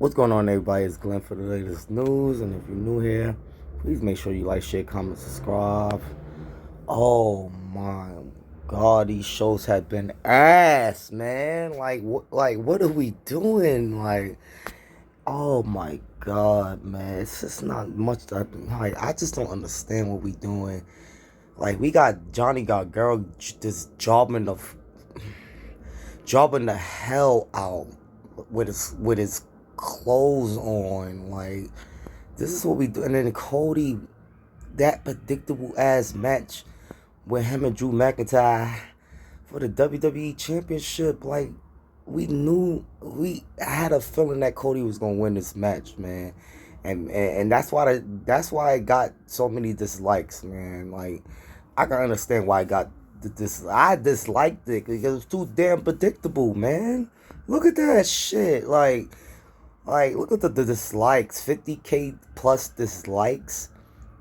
What's going on, everybody? It's Glenn for the latest news. And if you're new here, please make sure you like, share, comment, subscribe. Oh my God, these shows have been ass, man. What are we doing? Oh my God, man. It's just not much that, I just don't understand what we doing. We got Johnny got girl just jobbing the hell out with his clothes on. This is what we do. And then Cody, that predictable ass match with him and Drew McIntyre for the WWE Championship. We had a feeling that Cody was gonna win this match, man. And that's why it got so many dislikes, man. I can understand why I got this. I disliked it because it was too damn predictable, man. Look at that shit. Look at the dislikes. 50K plus dislikes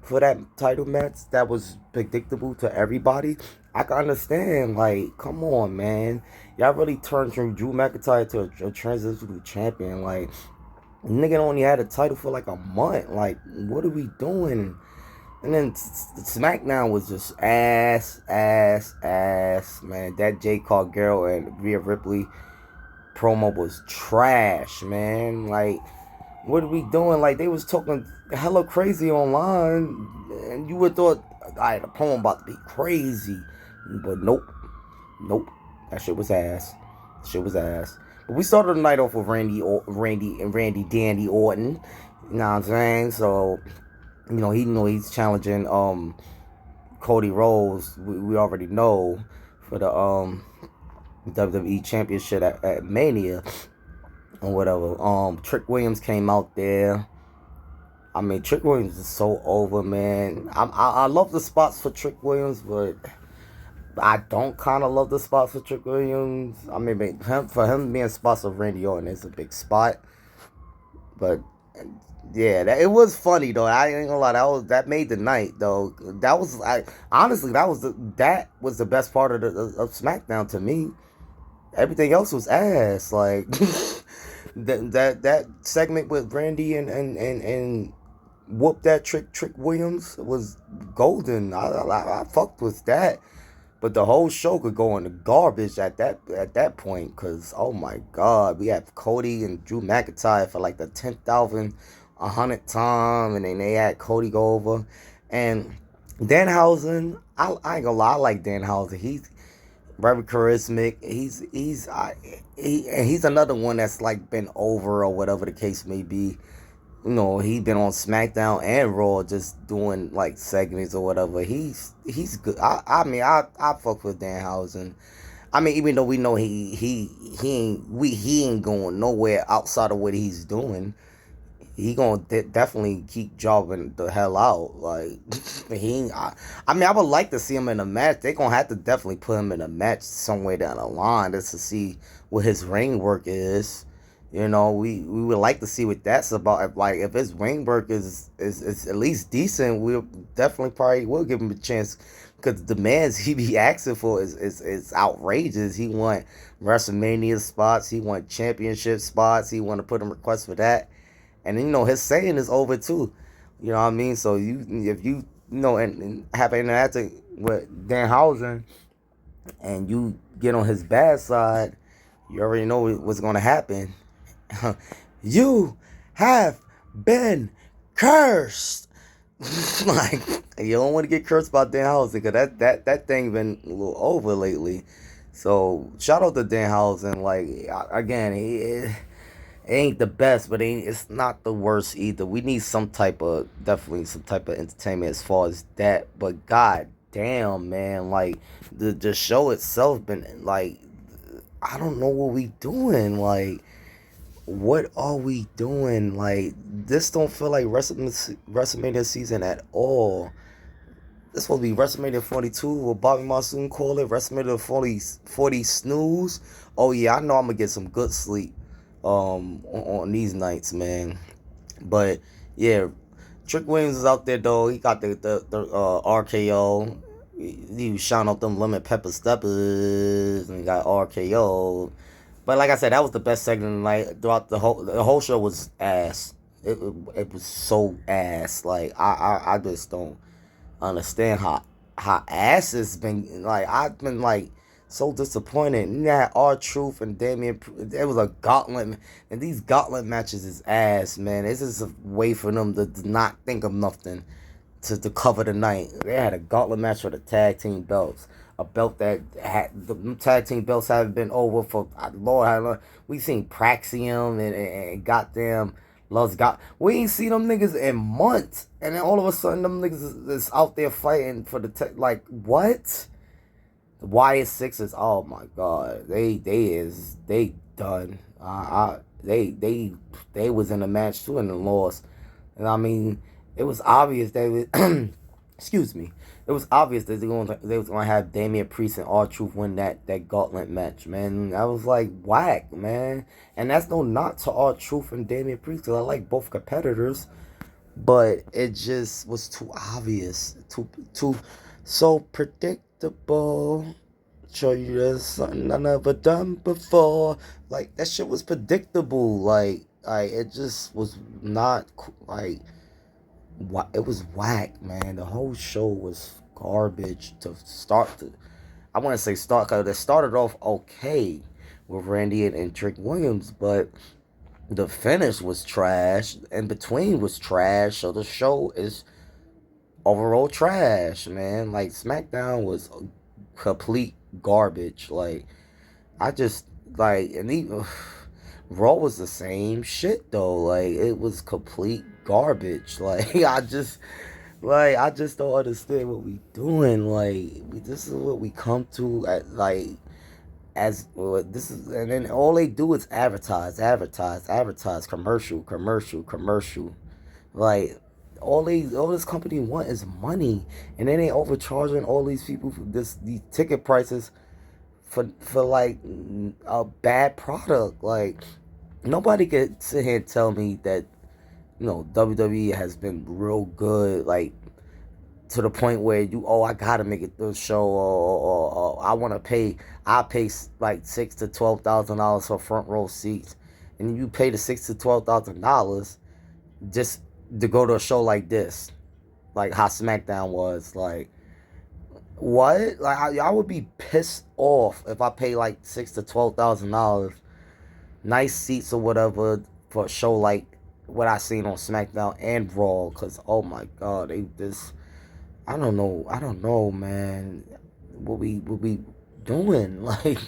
for that title match. That was predictable to everybody. I can understand. Come on, man. Y'all really turned from Drew McIntyre to a transitional champion. Nigga only had a title for a month. What are we doing? And then SmackDown was just ass, man. That J. Cole girl and Rhea Ripley promo was trash, man. What are we doing? They was talking hella crazy online, and you would thought, the promo about to be crazy, but nope. That shit was ass. But we started the night off with Randy Dandy Orton. You know what I'm saying? So, he's challenging Cody Rhodes. We already know for the WWE Championship at Mania or whatever. Trick Williams came out there. I mean, Trick Williams is so over, man. I love the spots for Trick Williams, but I don't kind of love the spots for Trick Williams. I mean, for him being spots of Randy Orton is a big spot, but yeah, it was funny though. I ain't gonna lie, that made the night though. Honestly, that was the best part of SmackDown to me. Everything else was ass. That segment with Randy and whoop that Trick Williams was golden. I fucked with that. But the whole show could go in the garbage at that point, cause oh my God, we have Cody and Drew McIntyre for the 10,000, 100th time, and then they had Cody go over, and Danhausen. I ain't gonna lie, I like Danhausen. He's very charismatic. He's another one that's been over or whatever the case may be. He's been on SmackDown and Raw just doing segments or whatever. He's good. I mean I fuck with Danhausen. I mean, even though we know he ain't going nowhere outside of what he's doing. He gonna definitely keep jobbing the hell out. I mean, I would like to see him in a match. They gonna have to definitely put him in a match somewhere down the line just to see what his ring work is. We would like to see what that's about. If his ring work is at least decent, we'll definitely probably will give him a chance. Because the demands he be asking for is outrageous. He want WrestleMania spots. He want championship spots. He want to put in requests for that. And then, his saying is over too. You know what I mean? So if you and have an interaction with Danhausen and you get on his bad side, you already know what's gonna happen. You have been cursed. You don't want to get cursed by Danhausen, because that thing been a little over lately. So shout out to Danhausen. Again, it ain't the best, but it's not the worst either. We need definitely some type of entertainment as far as that. But god damn, man, the show itself been I don't know what we doing. What are we doing? This don't feel like WrestleMania season at all. This supposed to be WrestleMania 42, what Bobby Monsoon call it, WrestleMania 40 snooze. Oh yeah, I know I'm gonna get some good sleep on these nights, man. But yeah, Trick Williams is out there though. He got the RKO. He was shouting out them lemon pepper steppers and he got RKO. But like I said, that was the best segment of the night. Throughout the whole show was ass. It was so ass. Like I just don't understand how ass has been. Like I've been like so disappointed. You had R-Truth and Damian. It was a gauntlet, and these gauntlet matches is ass, man. This is a way for them to not think of nothing to cover the night. They had a gauntlet match for the tag team belts. A belt that had the tag team belts haven't been over for Lord. We seen Praxium and goddamn Loves God. We ain't seen them niggas in months, and then all of a sudden them niggas is out there fighting for the like what? The Wyatt Sixes. Oh my god, they done. They was in a match too and they lost. And I mean, it was obvious they was, excuse me. It was obvious that they was gonna have Damian Priest and R-Truth win that gauntlet match, man. I was like, whack, man. And that's no knock to R-Truth and Damian Priest, because I like both competitors, but it just was too obvious, too so predictable. Show you there's something I never done before. Like that shit was predictable. Like it just was not like it was whack, man. The whole show was garbage to start. I want to say start because it started off okay with Randy and Trick Williams, but the finish was trash. In between was trash. So the show is overall trash, man. Like SmackDown was complete garbage. Like I just like and even Raw was the same shit though. Like it was complete garbage. I just don't understand what we doing. This is what we come to at as well, this is, and then all they do is advertise, commercial. Like all this company want is money, and then they overcharging all these people for these ticket prices for like a bad product. Like nobody could sit here and tell me that WWE has been real good, like to the point where I gotta make it through the show, or I want to I pay like $6,000 to $12,000 for front row seats, and you pay the $6,000 to $12,000 just to go to a show like this, like how SmackDown was. Like what? Like I would be pissed off if I pay like $6,000 to $12,000, nice seats or whatever, for a show like what I seen on SmackDown and Raw. Cause oh my god, they this I don't know, man. What we doing? Like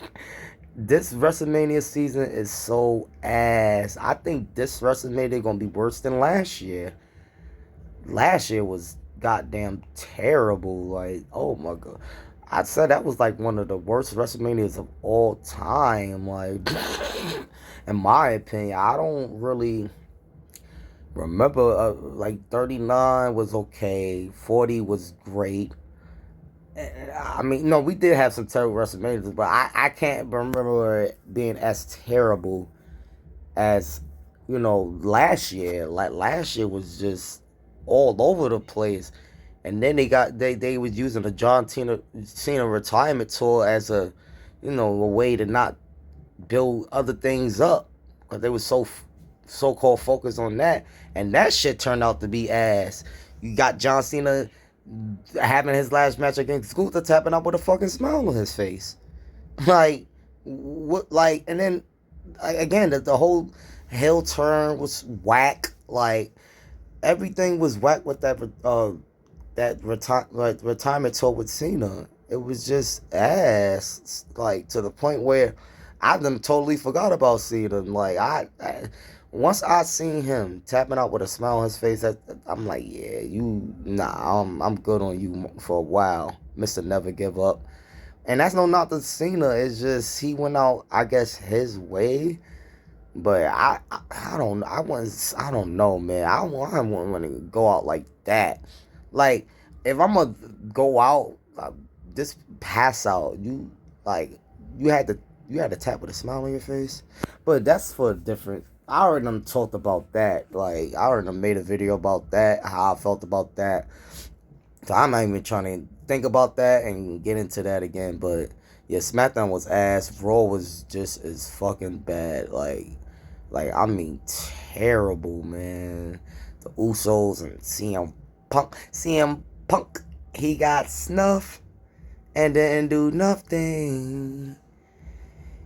this WrestleMania season is so ass. I think this WrestleMania gonna be worse than last year. Last year was goddamn terrible. Like, oh my god. I'd say that was like one of the worst WrestleManias of all time. Like, in my opinion, I don't really remember. Like 39 was okay, 40 was great. I mean, no, we did have some terrible WrestleManias, but I can't remember it being as terrible as last year. Like last year was just all over the place, and then they was using the Cena retirement tour as a way to not build other things up, because they were so called focused on that, and that shit turned out to be ass. You got John Cena having his last match against Scooter tapping out with a fucking smile on his face. Like what? Like, and then again, the whole heel turn was whack. Like everything was whack with that retirement tour with Cena. It was just ass. Like to the point where I done totally forgot about Cena. Like once I seen him tapping out with a smile on his face, I'm like, yeah, I'm good on you for a while, Mister Never Give Up. And that's no not the Cena. It's just he went out, I guess, his way. But I don't know, man. I wouldn't want to go out like that. Like if I'm gonna go out, just pass out. Like you had to tap with a smile on your face. But that's for a different. I already done talked about that. Like I already done made a video about that, how I felt about that. So I'm not even trying to think about that and get into that again. But Yeah, SmackDown was ass. Raw was just as fucking bad. Like I mean, terrible, man. The Usos and CM Punk. CM Punk, he got snuffed and didn't do nothing.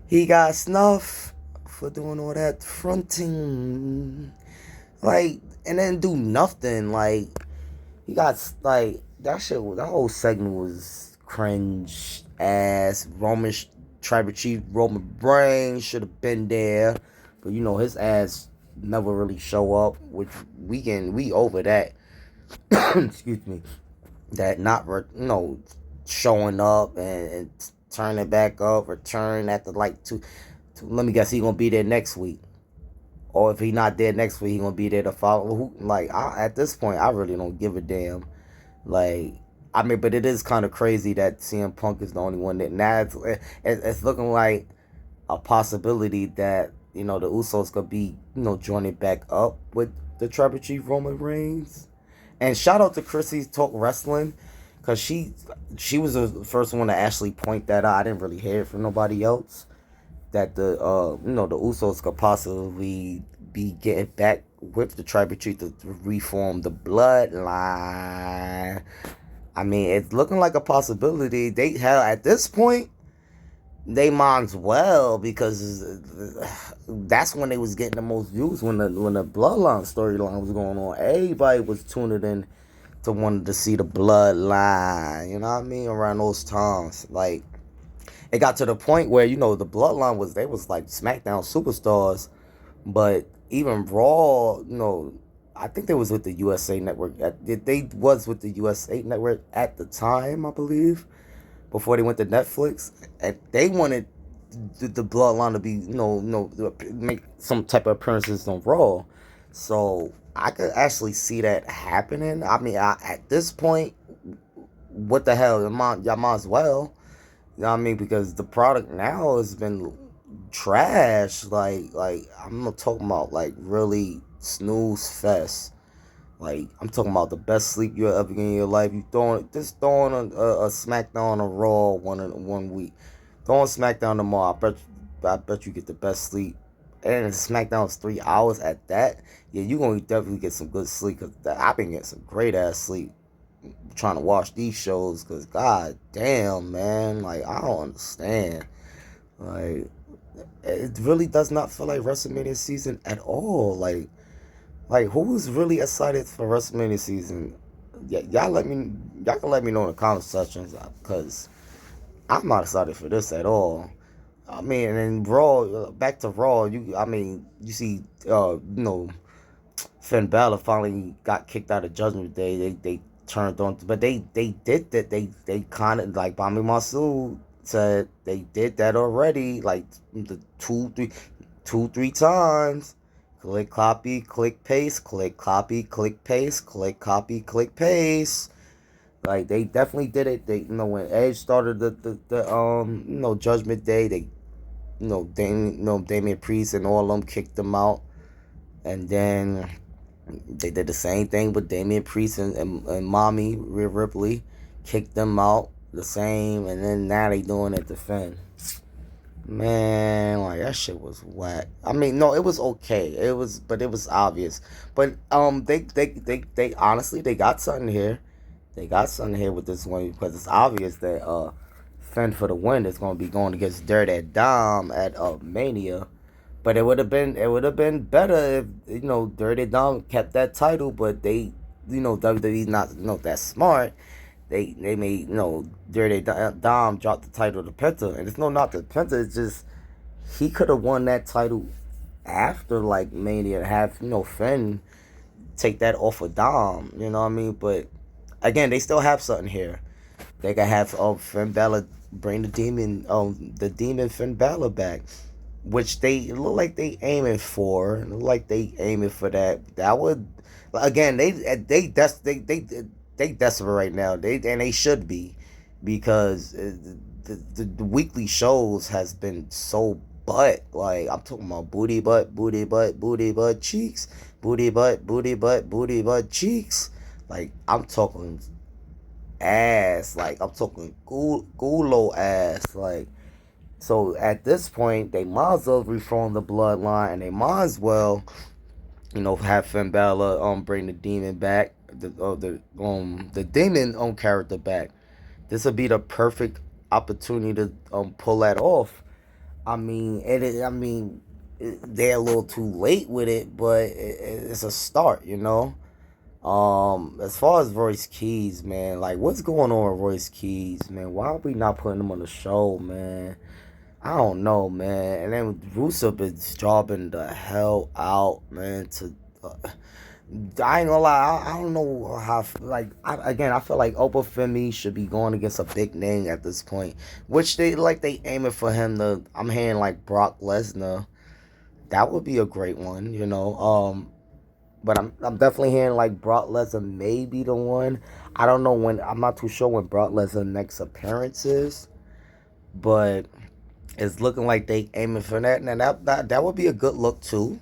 He got snuffed for doing all that fronting. Like, and then do nothing. Like, he got, like, that shit, that whole segment was cringe ass. Tribal Chief Roman Reigns should have been there. But, you know, his ass never really show up, which we over that. Excuse me. That not, showing up and turning back up, return after like let me guess, he gonna be there next week. Or if he not there next week, he gonna be there the follow. Like at this point, I really don't give a damn. Like I mean, but it is kind of crazy that CM Punk is the only one that now it's looking like a possibility that the Usos could be joining back up with the Tribal Chief Roman Reigns. And shout out to Chrissy Talk Wrestling, cause she was the first one to actually point that out. I didn't really hear it from nobody else that the Usos could possibly be getting back with the Tribal Chief to reform the bloodline. I mean, it's looking like a possibility. They have at this point, they might as well, because that's when they was getting the most views, when the bloodline storyline was going on. Everybody was tuning in to wanting to see the bloodline. You know what I mean? Around those times, like it got to the point where the bloodline was like SmackDown superstars, but even Raw, I think they was with the USA Network. They was with the USA Network at the time, I believe, before they went to Netflix, and they wanted the bloodline to be, make some type of appearances on Raw. So I could actually see that happening. I mean, at this point, what the hell, y'all might as well. You know what I mean? Because the product now has been trash. Like I'm not talking about like really snooze fest. Like I'm talking about the best sleep you'll ever get in your life. You throwing a SmackDown, a Raw one week. Throwing SmackDown tomorrow. I bet you get the best sleep. And if SmackDown's 3 hours at that, yeah, you gonna definitely get some good sleep. Cause I've been getting some great ass sleep trying to watch these shows. Cause god damn, man, like I don't understand. Like it really does not feel like WrestleMania season at all. Like, who's really excited for WrestleMania season? Yeah, y'all can let me know in the comment sections, because I'm not excited for this at all. I mean, and then Raw, back to Raw. You see, Finn Balor finally got kicked out of Judgment Day. They turned on, but they did that. They kind of, like Bobby Masu said, they did that already, like the two, three times. Click, copy, click, paste, click, copy, click, paste, click, copy, click, paste. Like they definitely did it. They, when Edge started the Judgment Day, they, Damian Priest and all of them kicked them out, and then they did the same thing with Damian Priest and Mommy Rhea Ripley, kicked them out the same, and then now they doing it to Finn. Man, like that shit was whack. I mean, no, it was okay. But it was obvious. But they honestly, they got something here. They got something here with this one, because it's obvious that Finn for the win is going to be going against Dirty Dom at Mania. But it would have been better if Dirty Dom kept that title. But they, WWE's not that smart. They made Dirty Dom drop the title to Penta, and it's no not to Penta. It's just he could have won that title after like Mania, have Finn take that off of Dom. You know what I mean? But again, they still have something here. They could have Finn Balor bring the demon Finn Balor back, which they look like they aiming for. Look like they aiming for that. That would, again, they desperate right now. They should be, because the weekly shows has been so butt. Like I'm talking about booty butt, booty butt, booty butt cheeks, booty butt, booty butt, booty butt cheeks. Like I'm talking ass. Like, I'm talking gulo ass. Like, so at this point, they might as well reform the bloodline, and they might as well, have Finn Balor bring the demon back, the demon character back. This would be the perfect opportunity to pull that off. They're a little too late with it, but it's a start. As far as Royce Keys, man, like, what's going on with Royce Keys, man? Why are we not putting him on the show, man? I don't know, man. And then Rusev is jobbing the hell out, man. I ain't gonna lie, I don't know how. I feel like Opa Femi should be going against a big name at this point, which they aiming for him to. I'm hearing like Brock Lesnar. That would be a great one. But I'm definitely hearing like Brock Lesnar may be the one. I don't know when. I'm not too sure when Brock Lesnar next appearance is, but it's looking like they aiming for that. And that would be a good look too.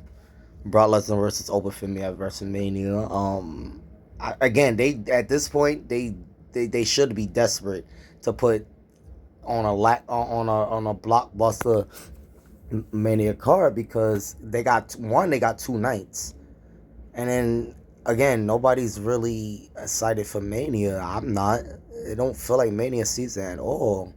Brock Lesnar versus Open Femi at WrestleMania. Again, they at this point they should be desperate to put on a blockbuster Mania card, because they got 2 nights, and then again nobody's really excited for Mania. I'm not. It don't feel like Mania season at all.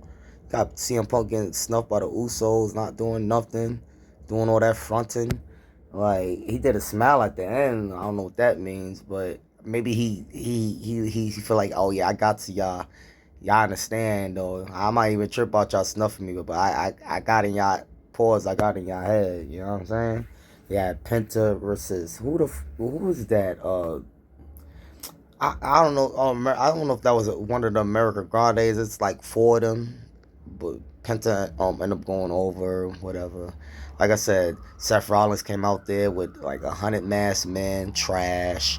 Got CM Punk getting snuffed by the Usos, not doing nothing, doing all that fronting. Like, he did a smile at the end. I don't know what that means, but maybe he feel like, oh yeah, I got to y'all. Y'all understand though. I might even trip out y'all snuffing me, but I got in y'all pause. I got in y'all head. You know what I'm saying? Yeah, Penta versus who was that? I don't know. I don't know if that was one of the American Grandes. It's like 4 of them, but Penta ended up going over, whatever. Like I said, Seth Rollins came out there with like 100 masked men, trash.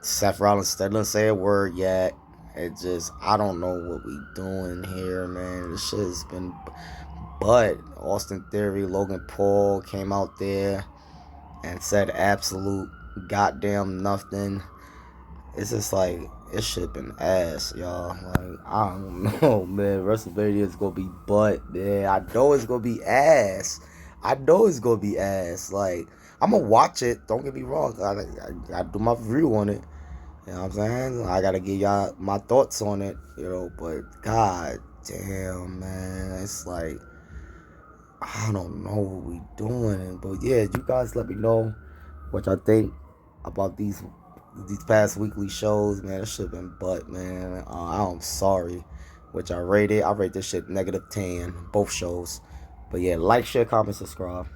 Seth Rollins still didn't say a word yet. I don't know what we doing here, man. This shit has been. But Austin Theory, Logan Paul came out there and said absolute goddamn nothing. It's just like, it should have been ass, y'all. Like, I don't know, man. WrestleMania is gonna be butt, man. I know it's gonna be ass. I know it's gonna be ass. Like, I'm gonna watch it. Don't get me wrong. I gotta do my review on it. You know what I'm saying? I gotta give y'all my thoughts on it. But god damn, man, it's like, I don't know what we doing. But yeah, you guys let me know what y'all think about these past weekly shows, man. It should have been butt, man. I'm sorry. Which I rate this shit -10, both shows. But yeah, like, share, comment, subscribe.